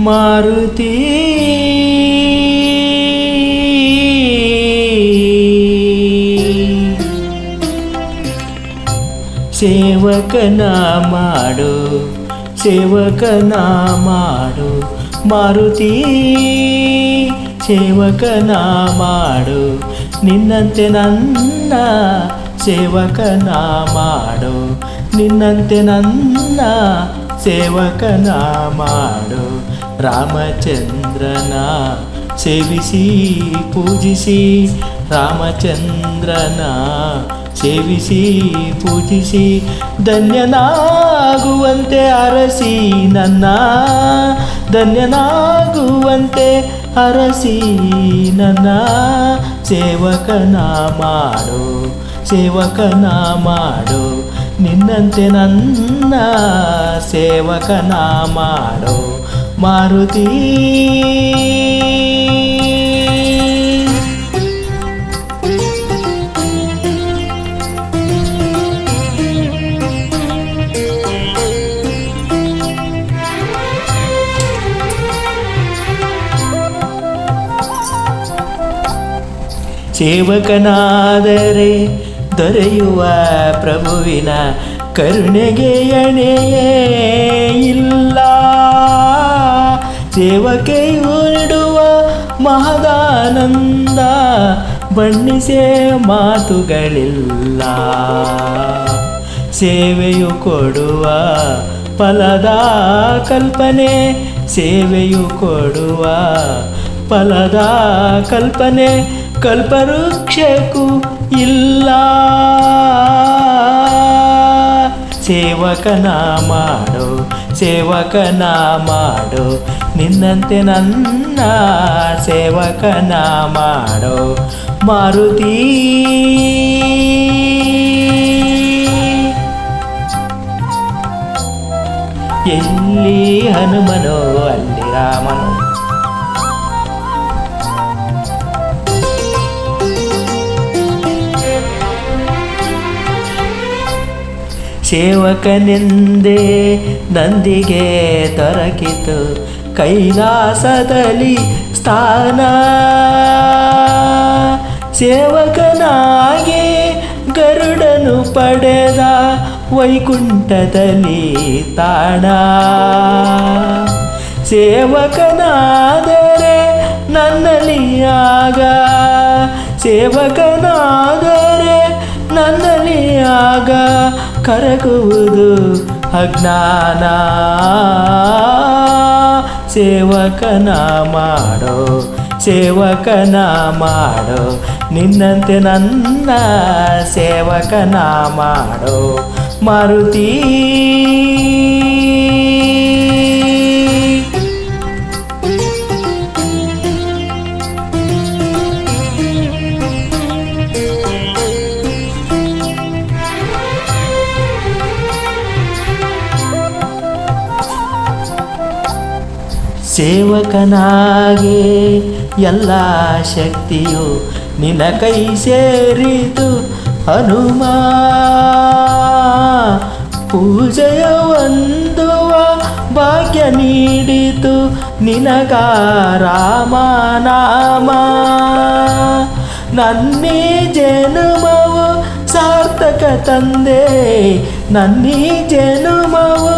ಮಾರುತಿ ಸೇವಕನ ಮಾಡು ಸೇವಕನ ಮಾಡು ಮಾರುತಿ ಸೇವಕನ ಮಾಡು ನಿನ್ನಂತೆ ನನ್ನ ಸೇವಕನ ಮಾಡು ನಿನ್ನಂತೆ ನನ್ನ ಸೇವಕನ ಮಾಡು ರಾಮಚಂದ್ರನ ಸೇವಿಸಿ ಪೂಜಿಸಿ ರಾಮಚಂದ್ರನ ಸೇವಿಸಿ ಪೂಜಿಸಿ ಧನ್ಯನಾಗುವಂತೆ ಅರಸಿ ನನ್ನ ಧನ್ಯನಾಗುವಂತೆ ಅರಸಿ ನನ್ನ ಸೇವಕನ ಮಾಡು ಸೇವಕನ ಮಾಡು ನಿನ್ನಂತೆ ನನ್ನ ಸೇವಕನ ಮಾಡು ಮಾರುತಿ ಸೇವಕನಾದರೆ ದೊರೆಯುವ ಪ್ರಭುವಿನ ಕರುಣೆಗೆ ಎಣೆಯೇ ಇಲ್ಲ ಸೇವಕೆಯು ನೀಡುವ ಮಹದಾನಂದ ಬಣ್ಣಿಸೇ ಮಾತುಗಳಿಲ್ಲ ಸೇವೆಯು ಕೊಡುವ ಫಲದ ಕಲ್ಪನೆ ಸೇವೆಯು ಕೊಡುವ ಫಲದ ಕಲ್ಪನೆ ಕಲ್ಪವೃಕ್ಷಕ್ಕೂ ಇಲ್ಲ ಸೇವಕನ ಮಾಡು ಸೇವಕನ ಮಾಡು ನಿನ್ನಂತೆ ನನ್ನ ಸೇವಕನ ಮಾಡು ಮಾರುತಿ ಎಲ್ಲಿ ಹನುಮನೋ ಅಲ್ಲಿ ರಾಮನು ಸೇವಕನೆಂದೇ ನಂದಿಗೆ ದೊರಕಿತು ಕೈಲಾಸದಲ್ಲಿ ಸ್ಥಾನ ಸೇವಕನಾಗಿ ಗರುಡನು ಪಡೆದ ವೈಕುಂಠದಲ್ಲಿ ತಾಣ ಸೇವಕನಾದರೆ ನನ್ನಲ್ಲಿ ಆಗ ಸೇವಕನಾದರೆ ನನ್ನಲ್ಲಿ ಆಗ ಕರಗುವುದು ಅಜ್ಞಾನ ಸೇವಕನ ಮಾಡೋ ಸೇವಕನ ಮಾಡೋ ನಿನ್ನಂತೆ ನನ್ನ ಸೇವಕನ ಮಾಡೋ ಮಾರುತಿ ಸೇವಕನಾಗೆ ಎಲ್ಲ ಶಕ್ತಿಯು ನಿನ್ನ ಕೈ ಸೇರಿತು ಹನುಮ ಪೂಜೆಯ ಹೊಂದುವ ಭಾಗ್ಯ ನೀಡಿತು ನಿನಗ ರಾಮನಾಮ ನನ್ನೀ ಜನುಮವು ಸಾರ್ಥಕ ತಂದೆ ನನ್ನೀ ಜನುಮವು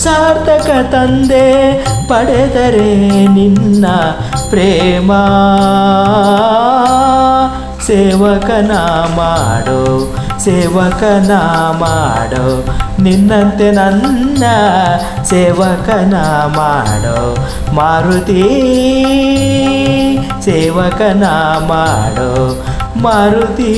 ಸಾರ್ಥಕ ತಂದೆ ಪಡೆದರೆ ನಿನ್ನ ಪ್ರೇಮ ಸೇವಕನ ಮಾಡೋ ಸೇವಕನ ಮಾಡೋ ನಿನ್ನಂತೆ ನನ್ನ ಸೇವಕನ ಮಾಡೋ ಮಾರುತಿ ಸೇವಕನ ಮಾಡೋ ಮಾರುತಿ